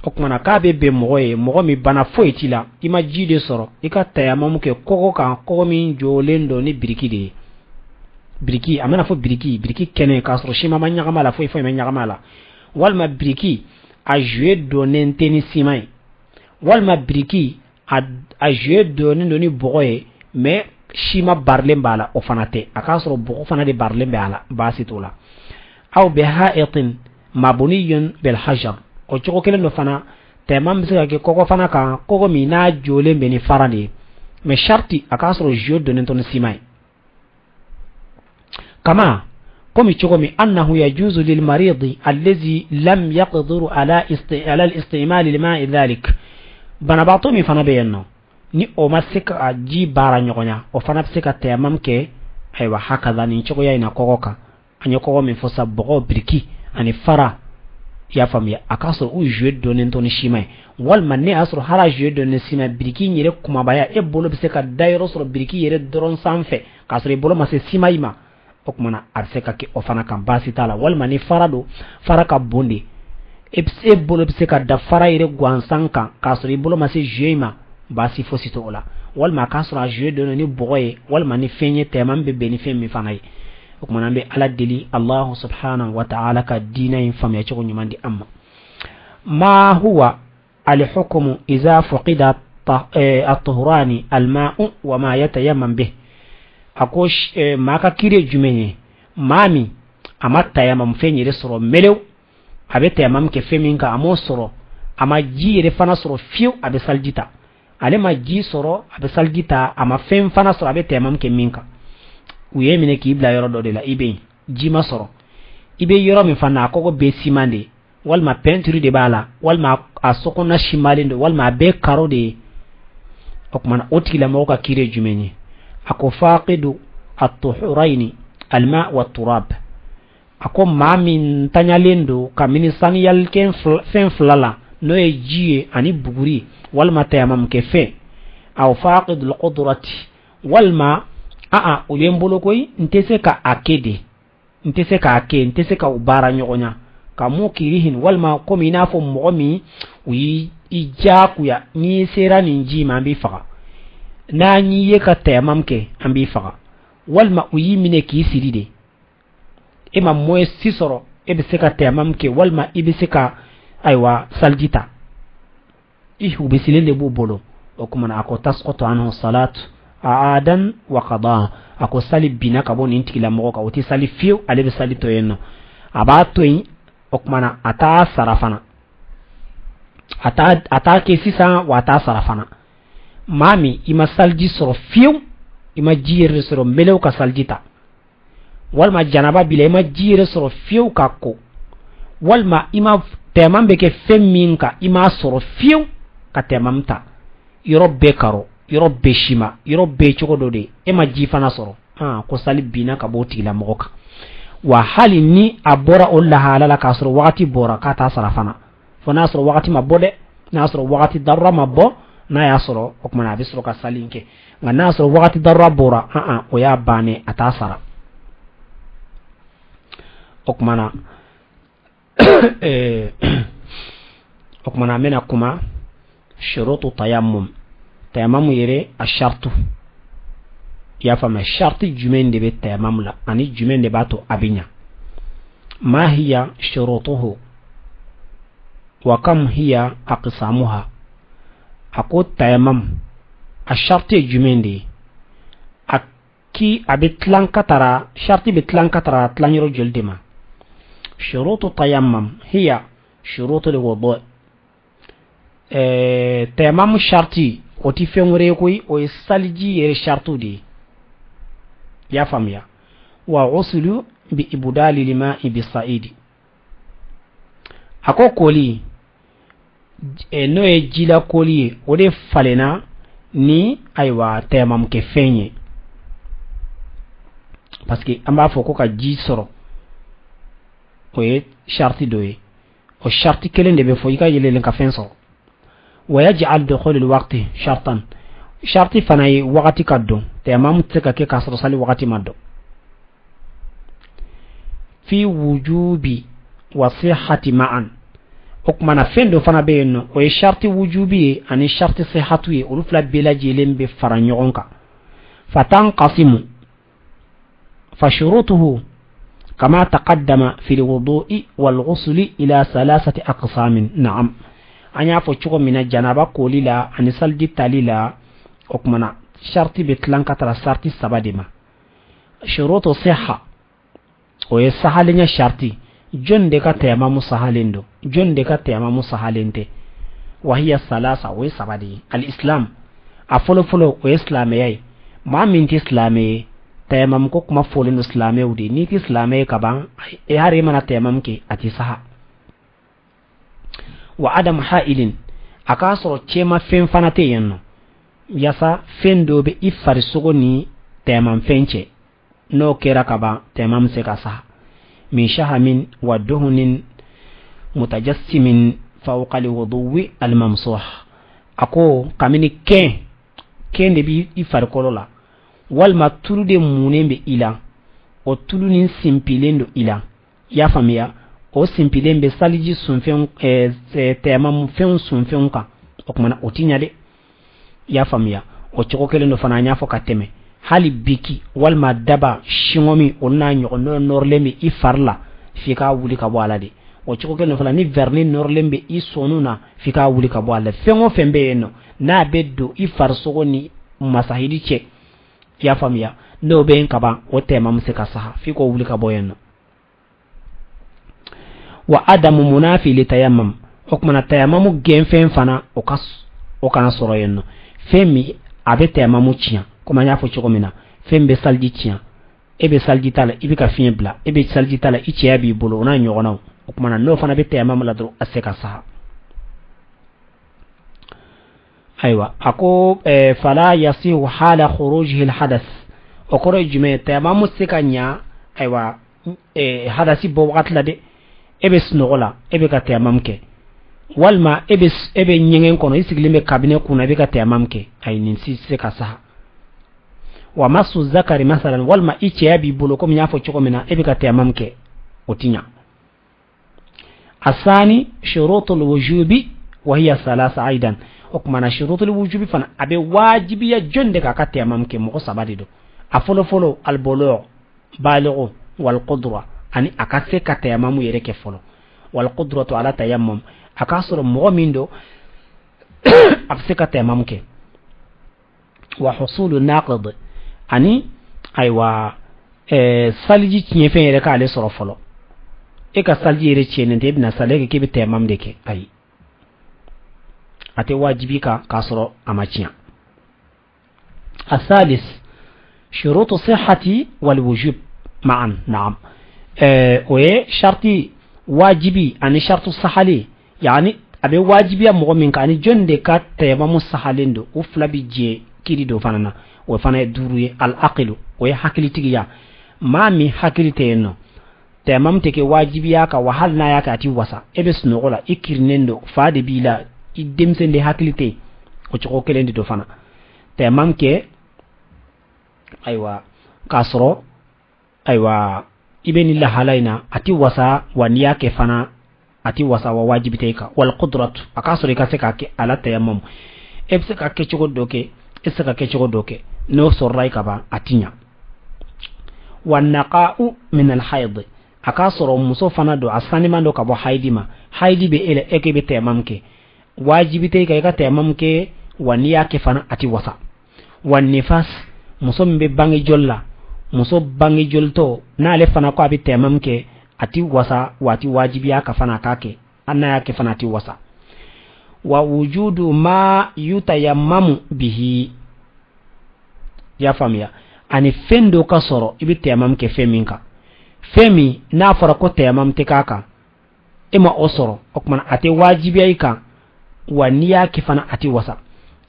okmana ka be mo mi bana foitila ima jide soro ika tayammum ke kogo kan kogo min jolendo ni biriki amana fo biriki kene ka soro shima manya kamala foi manya kamala walma biriki a jouer donen teni simai walma biriki a jouer donen doni boye mais shima barlen bala o fanate aka soro bogo fanade barlen bala basitola aw bi ha'itin mabniyun bil hajar o choko kelen no fana temam bisa ke koko fana ka koko mi na jole beni farani me sharti akasro jio donen ton simai kama komi choko mi annahu yajuzu lil marid allazi lam yaqdiru ala al istimal lima dhalik bana bato mi fana beyenno ni o masika ji bara nyogonya o fana sika temam ke aywa hakaza ni choko yaina koko ka anyo koko mi fosa bogo briki ani fara ya famia akasro u jouer donen ton shimai wal manne asro hara jouer donen sima biriki nyere kuma baya e bolo bise ka dairo sro biriki yere doron sanfe kasro bolo mase simaima okmana arseka ke ofana kan basi tala wal manne farado faraka bonde e bolo bise ka da fara yere gwansanka kasro bolo mase jeima basi fosito ola wal ma kasro jouer donen ni boye wal manne fenye temam be beni femi fanai okmana be ala deli Allah subhanahu wa ta'ala ka dina infam ya choko nyumandi amma ma huwa al hukmu idha fuqida at-tuhrani al-ma'u wa ma yatayammam bih akosh maka kire jumenye mami amatta yamam fenyire soro melew abe tayamam ke feminka amo soro ama jire fana soro fiu abe saljita ale ma ji soro abe saljita ama fem fana soro abe tayamam ke minka uye mine ki ibla yoro do de la ibe jima soro ibe yoro mi fana ko be simande wal ma peinture de bala wal ma asoko na shimalinde wal ma be karo de okmana otila mo ka kire jumenye ako faqidu at-tuhuraini al-ma' wa turab ako mamin tanyalendo kamini saniyal ken fen flala no e jiye ani buguri wal ma tayamam ke fe aw faqid al-qudrati wal ma uyembolo koy ntese ka akede ntese ka ubara nyogonya kamu kirihin walma komi nafo momi uyi ijakuya ni sera ninji mambi faga na nyi ye ka tayamam ke ambi faga walma uyimine ki siride ima moye sisoro ebe seka temam ke walma ibe seka aywa saljita ihu bisilele bu bolo okumana ako tasqatu anhu salatu aadan wa qada ako sali bina kabon intikila mo ka oti sali fiu alebe sali to yenno aba to yin okumana ata sarafana ata ke sisa wa ata sarafana mami ima salji soro fiu ima jire soro melew ka saljita walma janaba bila ima jire soro fiu ka ko walma ima temam be ke femminka ima soro fiu ka temamta yoro be karo yoro be shima yoro be chogodo de ima jifana soro ko sali bina ka boti la moka wa hali ni abora olla halala ka soro wakati bora ka ta sarafana fona soro wakati mabode na soro wakati darra mabbo na ya soro okmana bisro ka salinke ngana soro wakati darra bora o ya bane atasara okmana okmana mena kuma shurutu tayammum yere ashartu ya fama sharti jumen de be tayammum la ani jumen de bato abinya ma hiya shurutuhu wa kam hiya aqsamuha ako tayammum asharti jumen de aki abitlan katara sharti bitlan katara tlanyiro joldema شروط التيمم هي شروط الوضوء تيمم الشرطي وتفهم ريكوي ويسالجي يري شرطو دي يا فاميا وغسل بإبدال الماء بالصعيد أكو كولي no jila koli ode falena ni aywa تيمم كفيني parce que amba foko ka ji soro oye sharti doye o sharti kelen de be fo yika yelelen ka fenso ويجعل دخول الوقت شرطا شرطي فناي وقتي كدو تمام تسكا كي كسر صلي وقتي مدو في وجوب وصحة معا حكمنا فين فنا بينو وي شرطي وجوبي اني شرطي صحتوي ولفلا بلا جيلين بفرانيونكا فتنقسم فشروطه كما تقدم في الوضوء والغسل إلى 3 أقسام نعم أنا فوتشو من الجنابة كوليلا أن سالدي تاليلا أكمنا شرطي بتلان كتر شرطي سبادما شروط صحة ويسهلين شرطي جون ديكا تيمامو سهليندو جون ديكا تيمامو سهلينتي وهي 3 ويسبادي الإسلام أفولو وإسلامي ما من إسلامي تيمم ko kuma folin islame wudi ni islame kaban e hare mana tayamam ke ati saha wa adam ha'ilin akasoro chema fen fanate yenno yasa fen dobe ifari sogo ni tayamam fenche no kera kaba tayamam se ka saha min shahamin wa duhunin mutajassimin fawqa alwudu'i almamsuh ako kamini ken de bi ifari kolola walma tulu de munembe ila o tulu nin simpilendo ila ya famia o simpilembe saliji sunfen tayamam fen sunfen ka okmana otinya de ya famia o choko kelendo fana nya fo kateme hali biki walma daba shingomi onna nyo no norlemi ifarla fika wuli ka bwala de o choko kelendo fana ni verni norlembe isonuna fika wuli ka bwala fengo fembe eno na beddo ifarsogo ni masahidi che ya famia no ben kaba o tayamam se ka saha fiko wuli ka boyenno wa adamu munafi li tayammum hukmana tayammamu genfen fana o kana soro yenno femi abe tayammamu ciya kuma nya fo chiko mina fembe salji ciya ebe salji tala ibi ka fien bla ebe salji tala iciya bi bolo na nyogona hukmana no fana be tayammamu la dro aseka saha aywa ako fala yasihu hala khurujihi alhadath okoro jume tayammamu sekanya aywa hadasi bo wakatla de ebe snogola ebe ka tayamam ke walma ebe nyengen kono isigilime kabine kuna ebe ka tayamam ke ay ninsi se ka saha wa masu zakari masalan walma iche yabi bolo ko nyafo choko mina ebe ka tayamam ke otinya asani shurutul wujubi wa hiya 3 aidan okmana shurutul wujubi fana abe wajibi ya jonde ka tayamam ke mo sabadi do afolo folo al bulu' balighu wal qudra ani akase ka tayammamu yere ke folo wal qudratu ala tayammum akasoro mu'mindo afse ka tayammamu ke wa husulu naqid ani aywa salji tiye fe yere ka ale soro folo e ka salji yere tiye nende ibna saleke ke bi tayammum de ke ay ate wajibi ka kasoro amachiya الثالث شروط صحة والوجوب معا نعم وشرطي واجبي أني شرط الصحة يعني أبي واجبي مؤمن كأني جن دكات تيمم الصحالين دو وفلا بيجي كيري دو فانا وفانا دوري العقل ويحكي تيجي ما مي حكي تينو تيمم تكي واجبي ياكا وحال ناياكا تي وسا إبس نقولا إكيرنندو فادي بيلا إدمسن دي حكي تي وشكو كلين دو فانا تيمم كي أيوة كاسرو أيوة ibeni la halaina ati wasa waniya ke fana ati wasa wa wajibi tayka wal qudratu akasori ka se ka ke ala tayammum ebse ka ke chugo doke ese ka ke chugo doke no sorrai ka ba atinya wan naqa'u min al hayd akasoro muso fana do asani mando ka bo haidima haidi be ele eke be tayammum ke wajibi tayka ka tayammum ke waniya ke fana ati wasa wan nifas muso mbe bangi jolla muso bangi jolto na le fana ko abi temam ke ati wasa wati wajibi aka fana kake anna yake fana ati wasa wa wujudu ma yutayammamu bihi ya famia ani fendo ka soro ibi temam ke feminka femi na fara ko temam te kaka ima osoro okman ati wajibi ayka wani yake fana ati wasa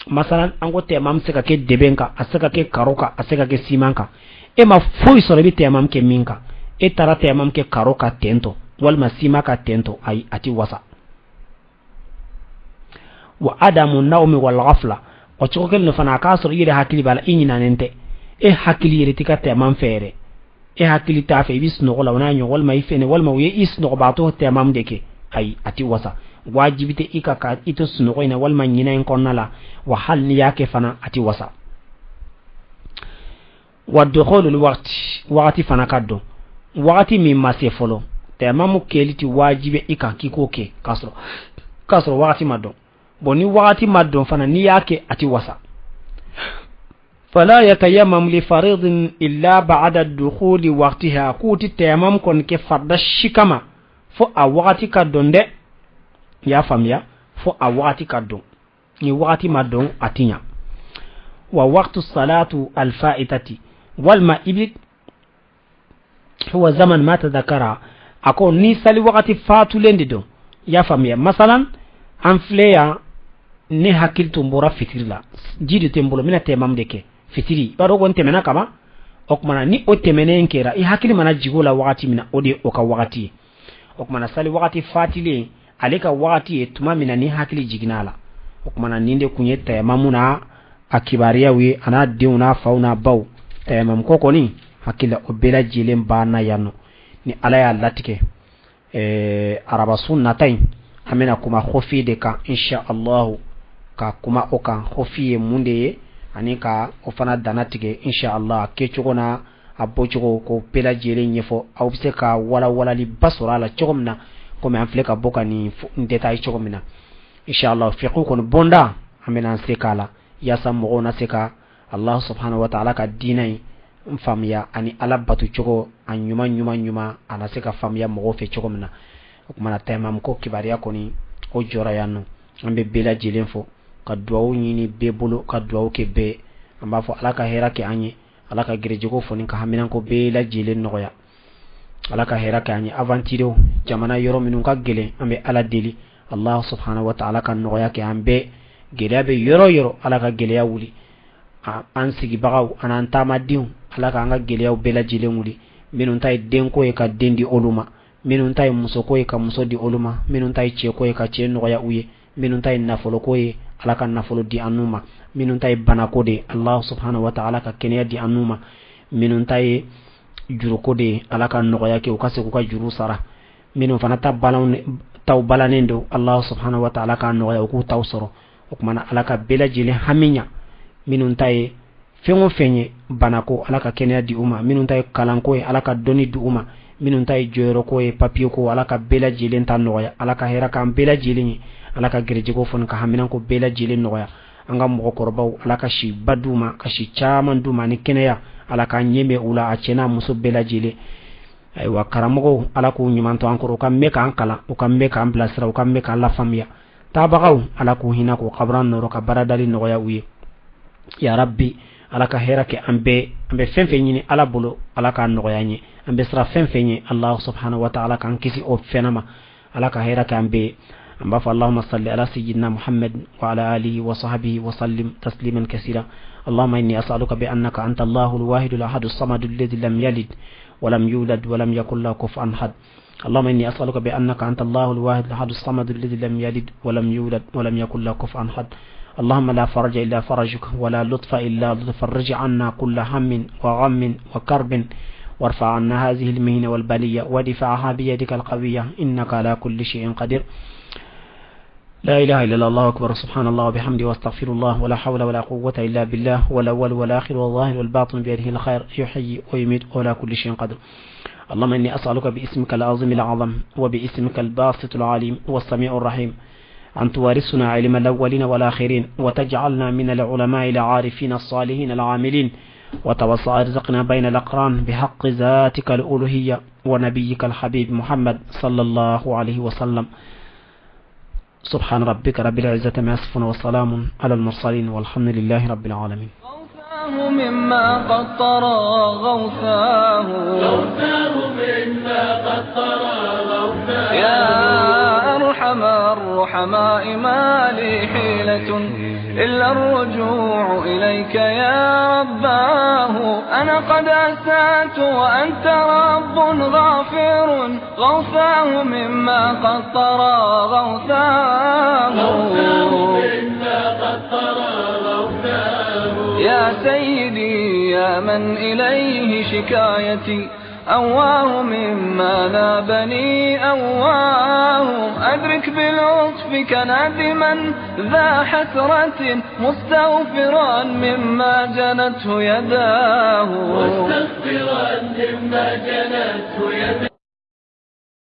masalan ango temam se ka ke debenka asaka ke karoka asaka ke simanka ema foi soro bi temam ke minka e tara temam ke karoka tento walma sima ka tento ay ati wasa wa adamu nawmi wal ghafla o chokel no fana ka soro yire hakili bala inyina nente e hakili yire tika temam fere e hakili ta fe bis no wala wana nyo walma ifene walma wi is no bato temam deke ay ati wasa wajibite ikaka ito suno ko ina walma nyina en konnala wa hal ni yake fana ati wasa والدخول الوقت وقت فنكدو وقت مما سيفولو تمام كيلتي واجب إكا كيكوكي كسر وقت مدو بني وقت مدو فننياكي أتي وسا فلا يتيمم لفريض إلا بعد الدخول وقتها كوت تيمم كون كفرد الشكما فو وقت كدون دي يا فاميا فو وقت كدون ni وقت مدو أتينا ووقت الصلاة الفائتة والما إبت هو زمن ما تذكر أكون نيسالي وقت فاتو لندو يا فاميا مثلا أنفليا ne hakiltu mbora fitirla jidi tembolo mina temam deke fitiri baro gon temena kama okmana ni o temene enkera I hakili mana jigola wakati mina ode oka wakati okmana sali wakati fatile aleka wakati tuma mina ni hakili jiginala okmana ninde kunye temamuna akibaria wi ana diuna fauna baw temam koko ni hakila obela jilem bana yano ni alaya latike araba sunna tay amena kuma khofi de ka insha Allah ka kuma oka khofiye munde ani ka ofana danatige insha Allah ke chogona abochugo ko pela jele nyefo au bise ka wala li basura la chogomna ko me anfle ka boka ni detail chogomna insha Allah fiqu kon bonda amena sekala ya sammo na seka Allah subhanahu wa ta'ala ka dinai mfamia ani alabatu chogo anyuma ana seka famia mo fe chogomna kuma tema mko kibari yako ni ojora yanu ambe bela jilenfo ka duwawu nyini be bolo ka duwawu ke be amba fo alaka hera ke anye alaka gerejogo fo ninka haminan ko bela jilen noya alaka hera ke anye avantiro jamana yoro minun ka gele ambe ala deli Allah subhanahu wa ta'ala kan noya ke ambe gelabe yoro alaka gele ya wuli an sigi bagaw anan tamadiu alaka anga gele ya bela jilen wuli minun tay denko e ka dendi oluma minun tay muso ko e ka muso di oluma minun tay che ko e ka che no ya uye minun tay nafolo ko e alaka nafolo di anuma minun tay bana ko de Allah subhanahu wa ta'ala ka kenya di anuma minun tay juru ko de alaka no ya ke o kase ko ka juru sara minun fana taw balanendo Allah subhanahu wa ta'ala ka no ya ko taw soro o kuma alaka bela jile haminya minun tay fengo fenye banako ala ka kenya di uma minun tay kalanko ala ka doni di uma minun tay joyro ko e papier ko ala ka bela jilen tan noya ala ka hera kan bela jilin ala ka gerje ko fon ka haminan ko bela jilen noya anga mo korbaw ala ka shi baduma ka shi chaman duma ni kenya ala ka nyeme ula a cena muso bela jile ay wa karamogo ala ko nyumanto ankoro kam me kan kala o kam me kan blasra o kam me kan la famia tabagaw ala ko hina ko qabran no ka baradali noya uye ya rabbi ala ka hera ke ambe fenfe nyini ala bolo ala ka noya nyi ambe sra fenfe nyi allah subhanahu wa ta'ala kan kisi o fenama ala ka hera ke ambe amba fa allahumma salli ala sayyidina muhammad wa ala alihi wa sahbihi wa sallim tasliman kaseera اللهم إني أسألك بأنك أنت الله الواحد الأحد الصمد الذي لم يلد ولم يولد ولم يكن له كفوا أحد اللهم إني أسألك بأنك أنت الله الواحد الأحد الصمد الذي لم يلد ولم يولد ولم يكن له كفوا أحد اللهم لا فرج إلا فرجك ولا لطف إلا لطف فرج عنا كل هم وغم وكرب وارفع عنا هذه المهنة والبلية ودفعها بيدك القوية إنك على كل شيء قدير لا إله إلا الله أكبر سبحان الله وبحمده واستغفر الله ولا حول ولا قوة إلا بالله والأول والآخر والظاهر والباطن بيده الخير يحيي ويميت ولا كل شيء قدر اللهم إني أسألك باسمك العظيم العظم وباسمك الباسط العليم والسميع الرحيم أن توارثنا علم الأولين والآخرين وتجعلنا من العلماء العارفين الصالحين العاملين وتوسع رزقنا بين الأقران بحق ذاتك الألوهية ونبيك الحبيب محمد صلى الله عليه وسلم سبحان ربك رب العزة ما يصفون وسلام على المرسلين والحمد لله رب العالمين
غوثاه مما قد طرى غوثاه مما قد طرى غوثاه يا أرحم الرحماء ما لي حيلة إلا الرجوع إليك يا رباه أنا قد أسأت وأنت رب غافر غوثاه مما قد طرى غوثاه مما قد طرى غوثاه يا سيدي يا من إليه شكايتي أواه مما نابني أواه أدرك بلطفك نادما ذا حسرة مستغفرا مما جنته يداه